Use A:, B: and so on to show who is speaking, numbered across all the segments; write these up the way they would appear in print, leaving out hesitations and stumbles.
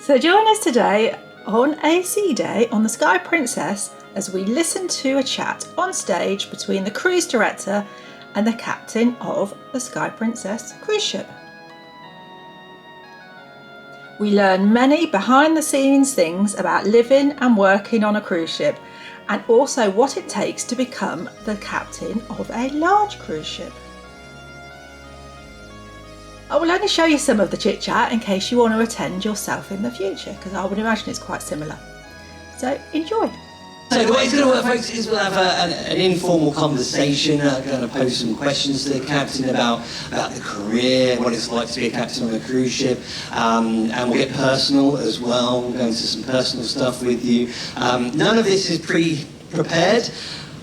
A: So join us today on a sea day on the Sky Princess as we listen to a chat on stage between the cruise director and the captain of the Sky Princess cruise ship. We learn many behind the scenes things about living and working on a cruise ship, and also what it takes to become the captain of a large cruise ship. I will only show you some of the chit chat in case you want to attend yourself in the future, because I would imagine it's quite similar. So enjoy.
B: So the way it's going to work, folks, is we'll have an informal conversation. I'm going to pose some questions to the captain about the career, what it's like to be a captain on a cruise ship, and we'll get personal as well. We'll go into some personal stuff with you. None of this is pre-prepared.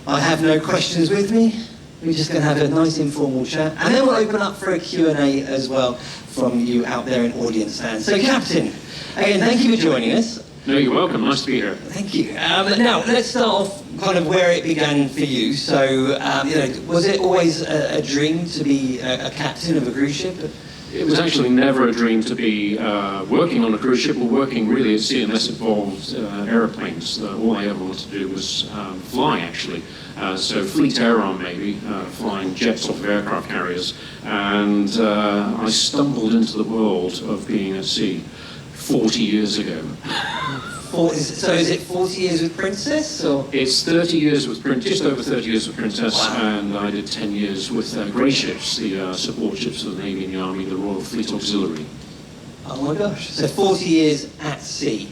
B: I have no questions with me. We're just going to have a nice informal chat, and then we'll open up for a Q&A as well from you out there in audience land. So, Captain, again, thank you for joining us.
C: No, you're welcome. Nice to be here.
B: Thank you. Now, let's start off kind of where it began for you. So, was it always a dream to be a captain of a cruise ship?
C: It was actually never a dream to be working on a cruise ship or working really at sea unless it involved aeroplanes. All I ever wanted to do was fly, actually. So fleet air-on, maybe, flying jets off of aircraft carriers. And I stumbled into the world of being at sea 40 years ago.
B: So is it 40 years with Princess? Or?
C: It's 30 years with just over 30 years with Princess,
B: wow.
C: And I did 10 years with grey ships, the support ships of the Navy and the Army, the Royal Fleet Auxiliary.
B: Oh my gosh, so 40 years at sea.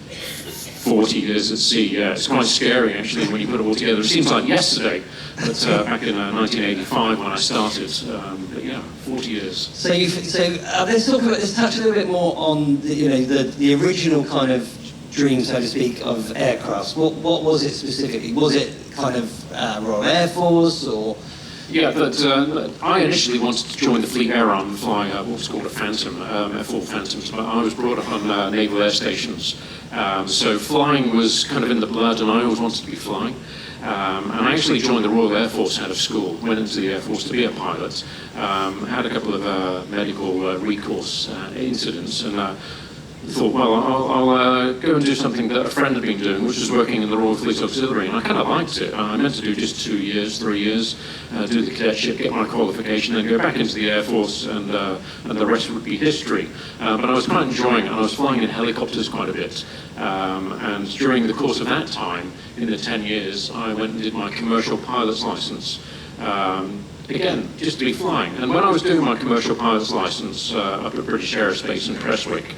C: 40 years at sea, yeah. It's quite scary, actually, when you put it all together. It seems like yesterday, but back in 1985 when I started, but yeah, 40 years.
B: So let's touch a little bit more on the original kind of dream, so to speak, of aircrafts. What was it specifically? Was it kind of Royal Air Force or?
C: Yeah, but I initially wanted to join the Fleet Air Arm and fly what's called a Phantom, F4 Phantoms, but I was brought up on naval air stations. So flying was kind of in the blood, and I always wanted to be flying. And I actually joined the Royal Air Force out of school, went into the Air Force to be a pilot, had a couple of medical recourse incidents, and thought, well, I'll go and do something that a friend had been doing, which was working in the Royal Fleet Auxiliary, and I kind of liked it. I meant to do just 2 years, 3 years, do the cadetship, get my qualification, then go back into the Air Force, and the rest would be history. But I was quite enjoying it, and I was flying in helicopters quite a bit. And during the course of that time, in the 10 years, I went and did my commercial pilot's license. Again, just to be flying. And when I was doing my commercial pilot's license up at British Aerospace in Prestwick,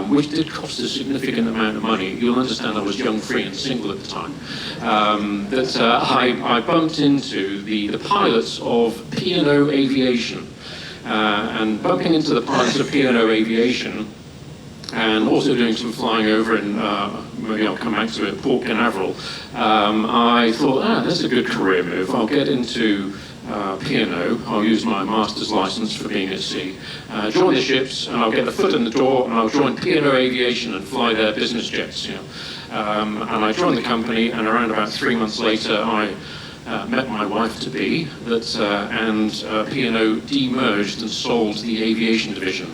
C: which did cost a significant amount of money, you'll understand I was young, free and single at the time, I bumped into the pilots of P&O Aviation. And bumping into the pilots of P&O Aviation, and also doing some flying over in, maybe I'll come back to it, Port Canaveral, I thought, that's a good career move. I'll get into P&O, I'll use my master's license for being at sea, join the ships, and I'll get a foot in the door, and I'll join P&O Aviation and fly their business jets. And I joined the company, and around about 3 months later, I met my wife-to-be, and P&O demerged and sold the aviation division.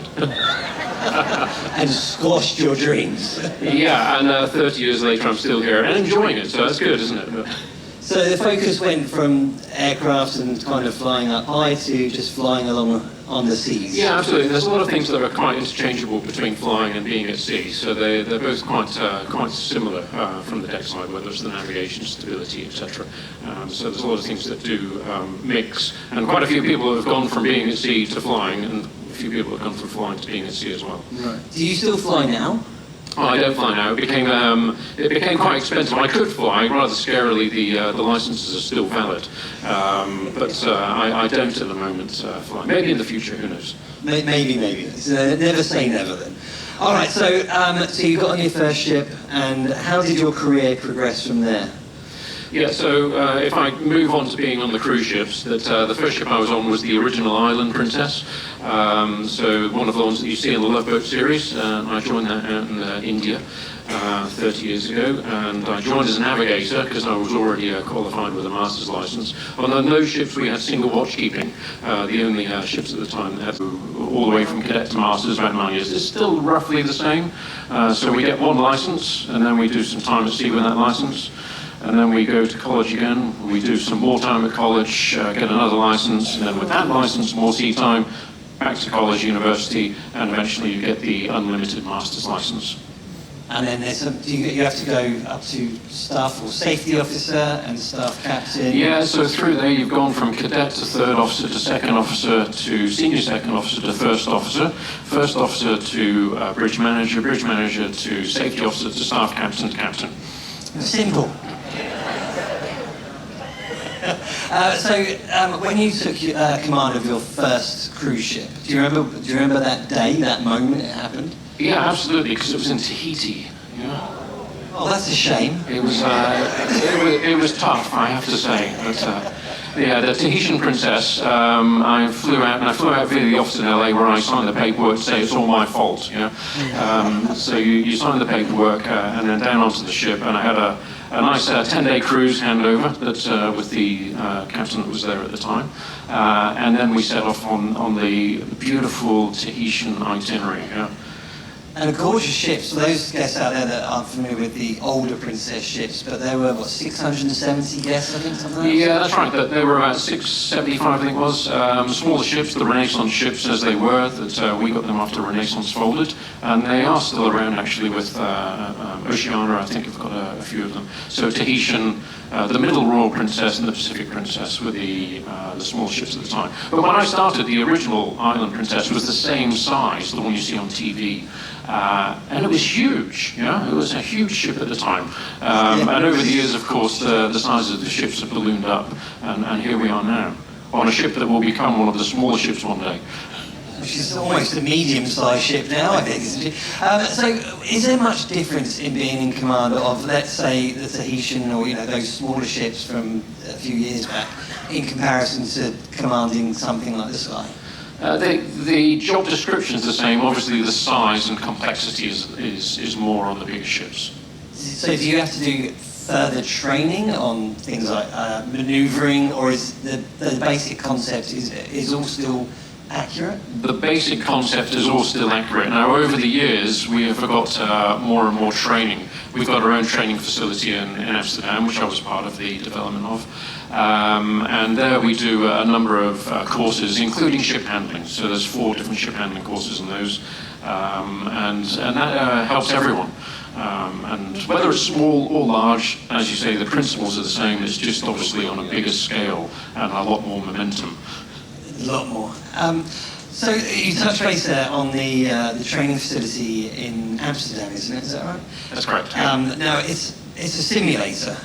B: And squashed your dreams.
C: Yeah, and 30 years later, I'm still here and enjoying it, so that's good, isn't it?
B: So the focus went from aircraft and kind of flying up high to just flying along on the seas.
C: Yeah, absolutely. There's a lot of things that are quite interchangeable between flying and being at sea. So they're both quite similar from the deck side, whether it's the navigation, stability, etc. So there's a lot of things that do mix. And quite a few people have gone from being at sea to flying, and a few people have gone from flying to being at sea as well.
B: Right. Do you still fly now?
C: Oh, I don't fly now. It became quite expensive. I could fly, rather scarily. The licenses are still valid, but I don't at the moment fly. Maybe in the future, who knows?
B: Maybe. So never say never then. All right. So you got on your first ship, and how did your career progress from there?
C: Yeah, so if I move on to being on the cruise ships, that the first ship I was on was the original Island Princess. So one of the ones that you see in the Love Boat series. I joined that out in India 30 years ago, and I joined as a navigator because I was already qualified with a master's license. On those ships we had single watch keeping, the only ships at the time that had all the way from cadet to masters, about 9 years. It's still roughly the same. So we get one license, and then we do some time at sea with that license. And then we go to college again, we do some more time at college, get another license, and then with that license, more sea time, back to college, university, and eventually you get the unlimited master's license.
B: And then you have to go up to staff or safety officer and staff captain.
C: Yeah, so through there you've gone from cadet to third officer to second officer to senior second officer to first officer to bridge manager to safety officer to staff captain to captain.
B: Simple. When you took command of your first cruise ship, do you remember that day, that moment it happened?
C: Yeah, absolutely, because it was in Tahiti. Yeah.
B: Oh, that's a shame.
C: It was tough, I have to say. But, yeah, the Tahitian Princess. I flew out via the office in LA where I signed the paperwork to say it's all my fault. You know? So you sign the paperwork and then down onto the ship, and I had a nice 10-day cruise handover that with the captain that was there at the time, and then we set off on the beautiful Tahitian itinerary. Yeah.
B: And gorgeous ships. For those guests out there that aren't familiar with the older Princess ships, but there were, 670 guests, I think, something like that?
C: Yeah, that's right. There were about 675, I think it was. Smaller ships, the Renaissance ships as they were, that we got them after Renaissance folded. And they are still around, actually, with Oceania, I think have got a few of them. So Tahitian, the Middle Royal Princess and the Pacific Princess were the small ships at the time. But when I started, the original Island Princess was the same size, the one you see on TV. And it was huge, it was a huge ship at the time. And over the years, of course, the size of the ships have ballooned up, and here we are now, on a ship that will become one of the smaller ships one day.
B: Which is almost a medium-sized ship now, I think, isn't it? So is there much difference in being in command of, let's say, the Tahitian or, those smaller ships from a few years back, in comparison to commanding something like the Sky?
C: The job description is the same. Obviously, the size and complexity is more on the bigger ships.
B: So do you have to do further training on things like manoeuvring, or is the basic concept is all still accurate?
C: The basic concept is all still accurate. Now, over the years, we have got more and more training. We've got our own training facility in Amsterdam, which I was part of the development of. And there we do a number of courses, including ship handling. So there's 4 different ship handling courses in those. And that helps everyone. And whether it's small or large, as you say, the principles are the same. It's just obviously on a bigger scale and a lot more momentum.
B: A lot more. So you touched base there on the training facility in Amsterdam, isn't it? Is that right?
C: That's correct.
B: Now it's a simulator.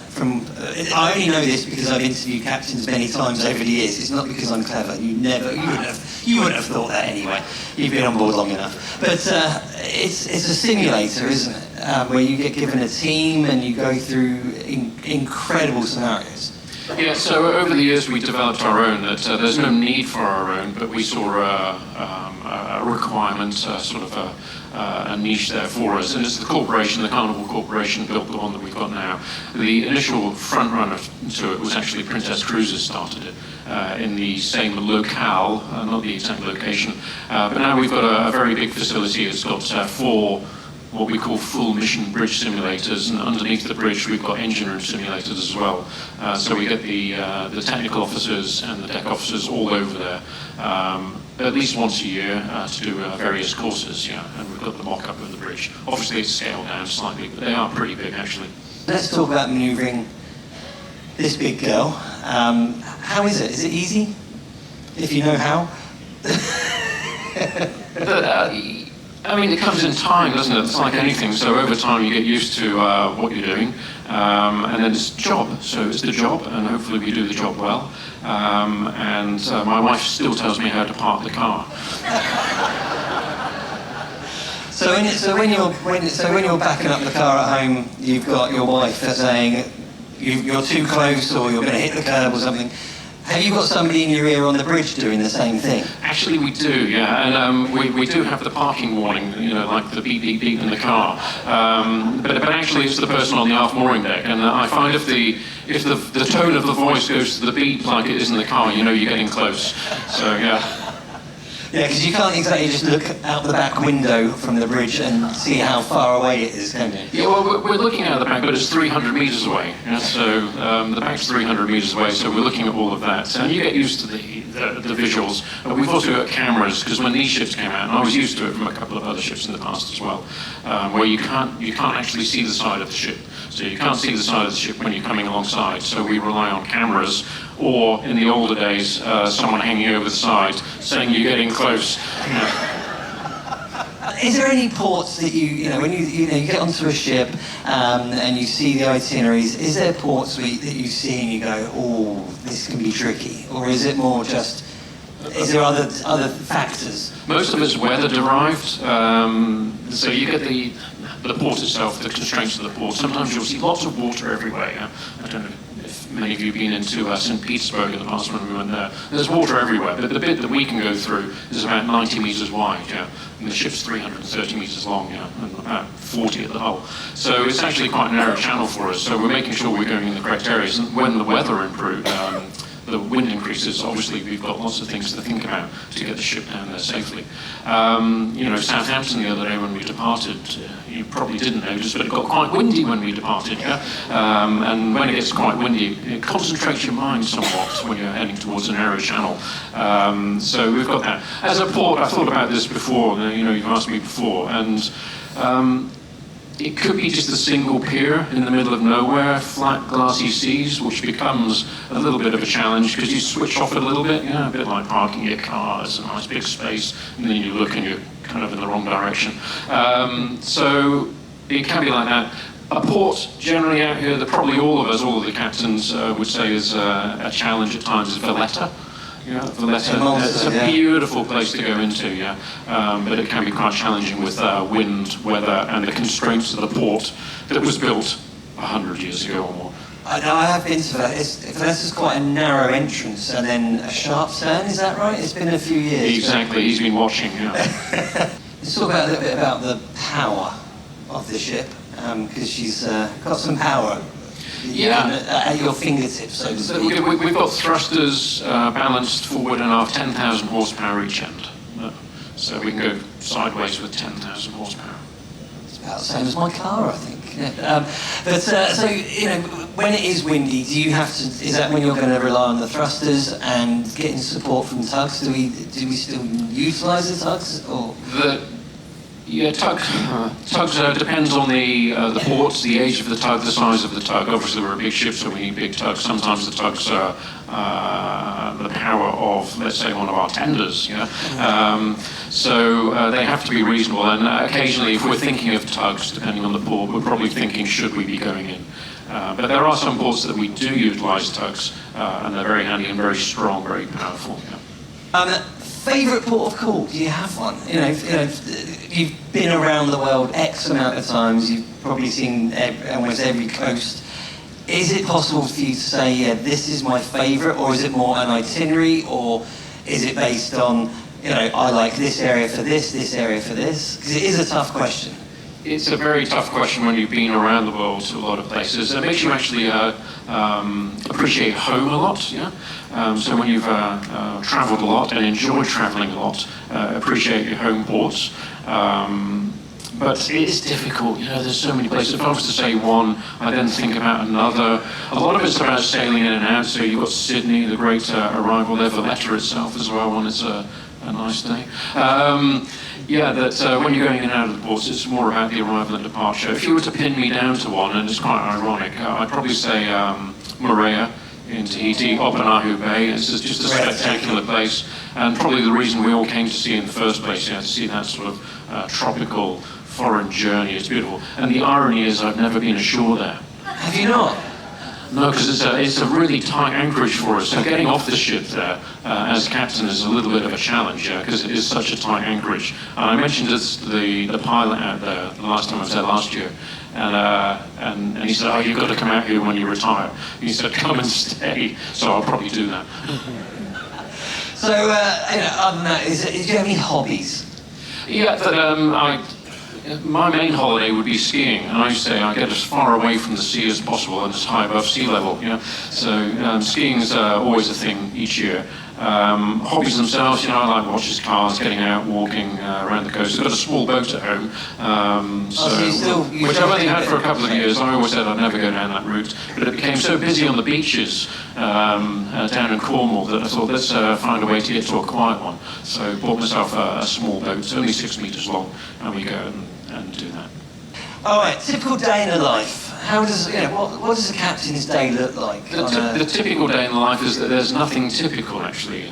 B: I only know this because I've interviewed captains many times over the years. It's not because I'm clever. You wouldn't have thought that anyway. You've been on board long enough. But it's a simulator, isn't it? Where you get given a team and you go through incredible scenarios.
C: Yeah, so over the years we developed our own. That there's no need for our own, but we saw a requirement, sort of a niche there for us. And it's the corporation, the Carnival Corporation, built the one that we've got now. The initial front runner to it was actually Princess Cruises started it in the same locale, not the exact location. But now we've got a very big facility. It's got 4 what we call full mission bridge simulators, and underneath the bridge we've got engine room simulators as well. So we get the technical officers and the deck officers all over there, at least once a year to do various courses, and we've got the mock-up of the bridge. Obviously it's scaled down slightly, but they are pretty big actually.
B: Let's talk about manoeuvring this big girl. How is it? Is it easy? If you know how?
C: I mean, it comes in time, doesn't it? It's like anything. So over time, you get used to what you're doing, and then it's the job. So it's the job, and hopefully we do the job well. And my wife still tells me how to park the car.
B: So when you're backing up the car at home, you've got your wife saying, you're too close or you're going to hit the curb or something. Have you got somebody in your ear on the bridge doing the same thing?
C: Actually, we do, yeah, and we do have the parking warning, like the beep, beep, beep in the car. But actually, it's the person on the aft mooring deck, and I find if the tone of the voice goes to the beep like it is in the car, you're getting close. So yeah.
B: Yeah, because you can't exactly just look out the back window from the bridge and see how far away it is, can you?
C: Yeah, well, we're looking at the back, but it's 300 metres away. Yeah? So the back's 300 metres away, so we're looking at all of that. And you get used to the visuals. But we've also got cameras, because when these ships came out, and I was used to it from a couple of other ships in the past as well, where you can't actually see the side of the ship. So you can't see the side of the ship when you're coming alongside. So we rely on cameras, or in the older days, someone hanging over the side saying you're getting close.
B: Is there any ports that when you get onto a ship and you see the itineraries, is there ports that you see and you go, oh, this can be tricky? Or is it more just, is there other factors?
C: Most of it's weather derived. So you get the port itself, the constraints of the port. Sometimes you'll see lots of water everywhere. Yeah? I don't know if many of you have been into St. Petersburg in the past when we went there. There's water everywhere, but the bit that we can go through is about 90 metres wide, yeah? And the ship's 330 metres long, yeah? And about 40 at the hull. So it's actually quite a narrow channel for us, so we're making sure we're going in the correct areas. And when the weather improves, the wind increases, obviously we've got lots of things to think about to get the ship down there safely. Southampton the other day when we departed, you probably didn't notice, but it got quite windy when we departed, yeah? And when it gets quite windy, it concentrates your mind somewhat when you're heading towards a narrow channel. So we've got that. As a port, I thought about this before, you've asked me before, and it could be just a single pier in the middle of nowhere, flat, glassy seas, which becomes a little bit of a challenge because you switch off a little bit, a bit like parking your car. It's a nice big space, and then you look and you're kind of in the wrong direction. So it can be like that. A port generally out here that probably all of the captains would say is a challenge at times is Valletta. Yeah, Valletta. It's a beautiful place to go into, yeah. But it can be quite challenging with wind, weather, and the constraints of the port that was built 100 years ago or more.
B: I have been to Valletta. Valletta's quite a narrow entrance and then a sharp turn, is that right? It's been a few years.
C: Exactly, he's been watching, yeah.
B: Let's talk a little bit about the power of the ship, because she's got some power. At your fingertips, so to speak.
C: We've got thrusters balanced forward and aft, 10,000 horsepower each end. So we can go sideways with 10,000 horsepower.
B: It's about the same as my car, I think. Yeah. So when it is windy, do you have to? Is that when you're going to rely on the thrusters and getting support from tugs? Do we still utilise the tugs or? Tugs depends on the ports, the age of the tug, the size of the tug. Obviously, we're a big ship, so we need big tugs. Sometimes the tugs are the power of, let's say, one of our tenders. Yeah? So they have to be reasonable. And occasionally, if we're thinking of tugs, depending on the port, we're probably thinking, should we be going in? But there are some ports that we do utilise tugs, and they're very handy and very strong, very powerful. Yeah. Favourite port of call? Do you have one? You've been around the world X amount of times. You've probably seen almost every coast. Is it possible for you to say, yeah, this is my favourite, or is it more an itinerary, or is it based on, I like this area for this area for this? Because it is a tough question.
C: It's a very tough question when you've been around the world to a lot of places. It makes you actually appreciate home a lot, yeah? So when you've travelled a lot and enjoyed travelling a lot, appreciate your home ports. But it is difficult, there's so many places. If I was to say one, I then think about another. A lot of it's about sailing in and out, so you've got Sydney, the great arrival there, Valletta itself as well, when it's a nice day. When you're going in and out of the ports, it's more about the arrival and departure. If you were to pin me down to one, and it's quite ironic, I'd probably say Moorea in Tahiti, Opanahu Bay. It's just a spectacular place, and probably the reason we all came to see it in the first place, to see that sort of tropical foreign journey. It's beautiful. And the irony is I've never been ashore there.
B: Have you not?
C: No, because it's a really tight anchorage for us. So getting off the ship there as captain is a little bit of a challenge, because it is such a tight anchorage. And I mentioned this to the pilot out there the last time I was there last year, and he said, "Oh, you've got to come out here when you retire." And he said, "Come and stay." So I'll probably do that.
B: So, other than that, do you have any hobbies?
C: Yeah, my main holiday would be skiing, and I used to say I get as far away from the sea as possible and as high above sea level. So skiing is always a thing each year. Hobbies themselves, I like watches, cars, getting out, walking around the coast. I've got a small boat at home, which I've only had for a couple of years. I always said I'd never go down that route, but it became so busy on the beaches down in Cornwall that I thought, let's find a way to get to a quiet one. So bought myself a small boat, it's only 6 meters long, and we go and do that.
B: All right, typical day in the life. How does what does a captain's day look like?
C: The typical day in the life is that there's nothing typical actually.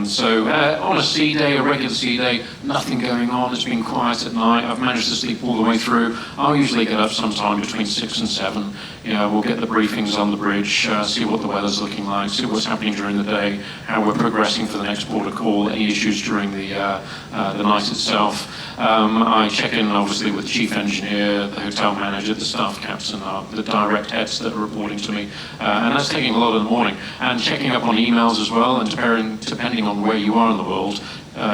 C: So on a sea day, a regular sea day, nothing going on. It's been quiet at night. I've managed to sleep all the way through. I'll usually get up sometime between 6 and 7. We'll get the briefings on the bridge, see what the weather's looking like, see what's happening during the day, how we're progressing for the next port of call, any issues during the night itself. I check in obviously with the chief engineer, the hotel manager, the staff captain, the direct heads that are reporting to me, and that's taking a lot of the morning. And checking up on emails as well, and depending on where you are in the world,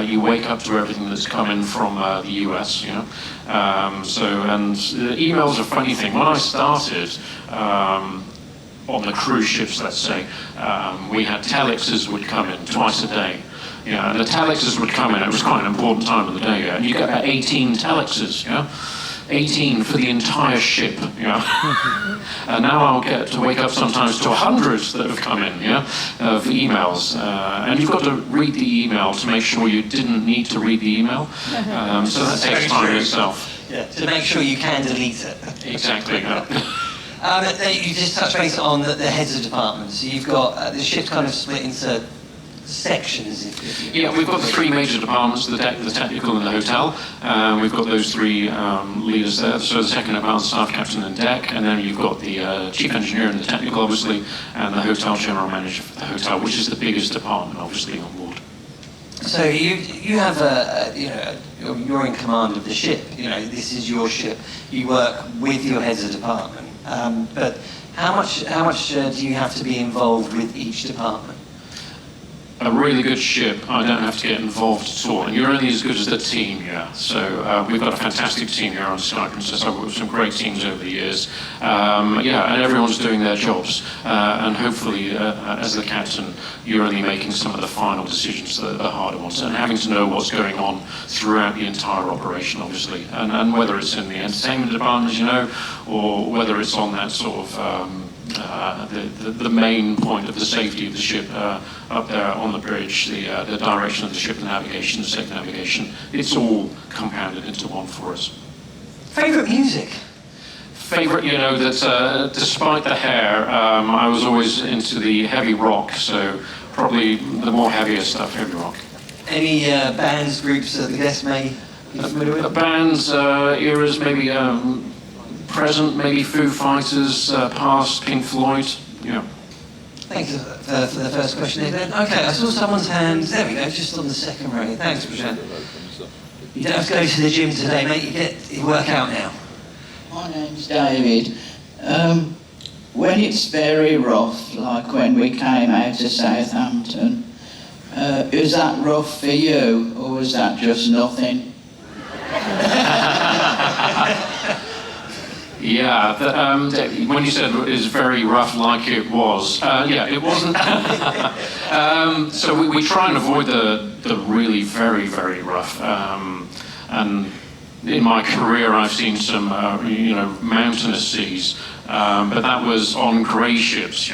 C: you wake up to everything that's come in from the US, and the email's a funny thing. When I started on the cruise ships, let's say, we had telexes would come in twice a day. And the telexes would come in. It was quite an important time of the day. And you get about 18 telexes. 18 for the entire ship. And now I'll get to wake up sometimes to 100 that have come in. Of emails. And you've got to read the email to make sure you didn't need to read the email. So that takes time in itself.
B: Yeah, to make sure you can delete it.
C: Exactly.
B: You just touched base on the heads of departments. So you've got the ship's kind of split into sections.
C: We've got the 3 major departments: the deck, the technical, and the hotel. We've got those 3 leaders there. So the second department, staff captain, and deck, and then you've got the chief engineer and the technical, obviously, and the hotel general manager for the hotel, which is the biggest department, obviously, on board.
B: So you have you're in command of the ship. This is your ship. You work with your heads of department. But how much do you have to be involved with each department?
C: A really good ship, I don't have to get involved at all. And you're only as good as the team here. So we've got a fantastic team here on Sky Princess. I've worked with some great teams over the years. And everyone's doing their jobs. And hopefully, as the captain, you're only making some of the final decisions, the harder ones, and having to know what's going on throughout the entire operation, obviously. And whether it's in the entertainment department, or whether it's on that sort of the main point of the safety of the ship up there on the bridge, the direction of the ship, the navigation, the safe navigation. It's all compounded into one for us.
B: Favourite music?
C: Favourite, that despite the hair, I was always into the heavy rock, so probably the more heavier stuff, heavy rock.
B: Any bands, groups that the guests may be familiar with?
C: Bands, eras, maybe present, maybe Foo Fighters, past Pink Floyd,
B: Thanks for the first question then. Okay, I saw someone's hand. There we go, just on the second row. Thanks, Prashant. You don't have to go to the gym today, mate. You work out now.
D: My name's David. When it's very rough, like when we came out of Southampton, is that rough for you, or was that just nothing?
C: When you said it was very rough, like it was, it wasn't. So we try and avoid the really very, very rough. And in my career, I've seen some, mountainous seas, but that was on grey ships,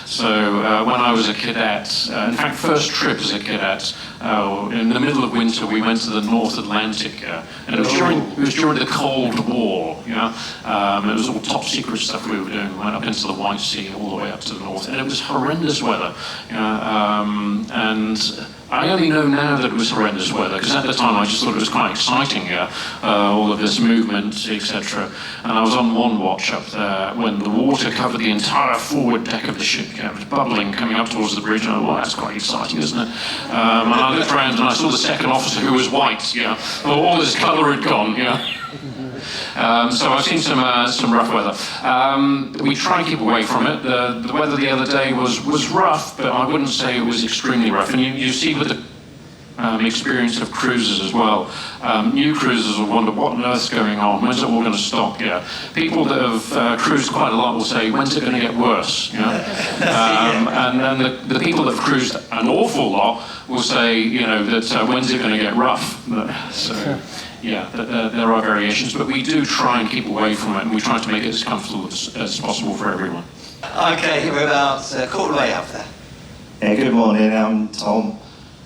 C: So when I was a cadet, in fact, first trip as a cadet, in the middle of winter, we went to the North Atlantic, and it was during the Cold War. It was all top secret stuff we were doing. We went up into the White Sea, all the way up to the north, and it was horrendous weather. And I only know now that it was horrendous weather, because at the time I just thought it was quite exciting, all of this movement, etc. And I was on one watch up there when the water covered the entire forward deck of the ship. It was bubbling coming up towards the bridge, and I thought, well, that's quite exciting, isn't it? And I looked around and I saw the second officer, who was white, all his colour had gone, so I've seen some rough weather. We try and keep away from it. The weather the other day was rough, but I wouldn't say it was extremely rough. And you see with the experience of cruises as well, new cruisers will wonder what on earth's going on, when's it all going to stop? People that have cruised quite a lot will say, when's it going to get worse? And then the people that have cruised an awful lot will say, that when's it going to get rough? So. Yeah, there are variations, but we do try and keep away from it, and we try to make it as comfortable as possible for everyone.
B: Okay, we're about quarter way up there.
E: Yeah, good morning, I'm Tom.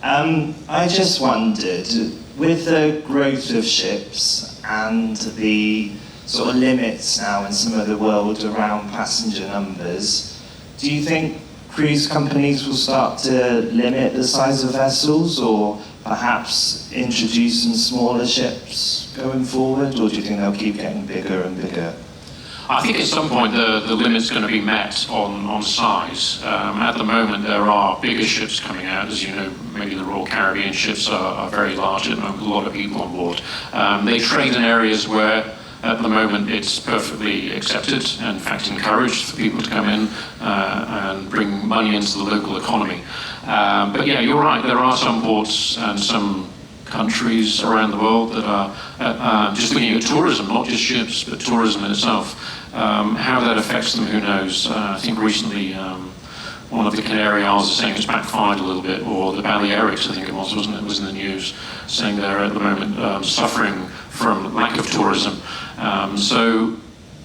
E: I just wondered, with the growth of ships and the sort of limits now in some of the world around passenger numbers, do you think cruise companies will start to limit the size of vessels, or perhaps introduce some smaller ships going forward, or do you think they'll keep getting bigger and bigger?
C: I think at some point the limit's going to be met on size. At the moment there are bigger ships coming out. As you know, maybe the Royal Caribbean ships are very large at the moment, with a lot of people on board. They trade in areas where at the moment it's perfectly accepted and in fact encouraged for people to come in and bring money into the local economy. But yeah, you're right, there are some ports and some countries around the world that are just looking at tourism, not just ships, but tourism in itself. How that affects them, who knows? I think recently one of the Canary Isles is saying it's backfired a little bit, or the Balearics, I think it was, wasn't it? It was in the news, saying they're at the moment suffering from lack of tourism. So,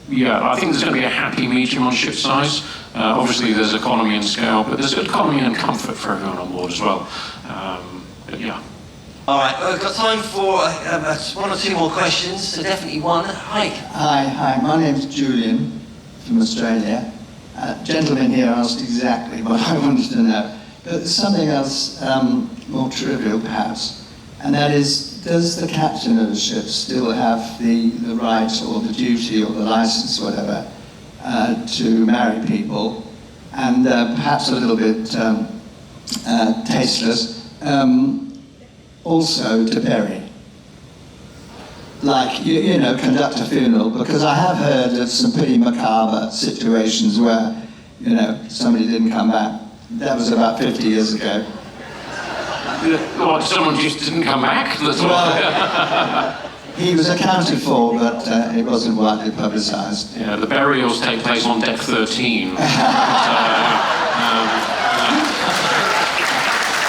C: yeah, I think there's going to be a happy medium on ship size. Obviously, there's economy and scale, but there's economy and comfort for everyone on board as well. But yeah.
B: All right, we've got time for one or two more questions, so definitely one. Hi.
F: Hi, my name's Julian from Australia. Gentleman here asked exactly what I wanted to know. But there's something else more trivial, perhaps, and that is, does the captain of the ship still have the right or the duty or the license, whatever, to marry people? And perhaps a little bit tasteless, also to bury? Like, conduct a funeral, because I have heard of some pretty macabre situations where, somebody didn't come back. That was about 50 years ago.
C: What, someone just didn't come back?
F: Well, he was accounted for, but it wasn't widely publicised.
C: Yeah, the burials take place on deck 13.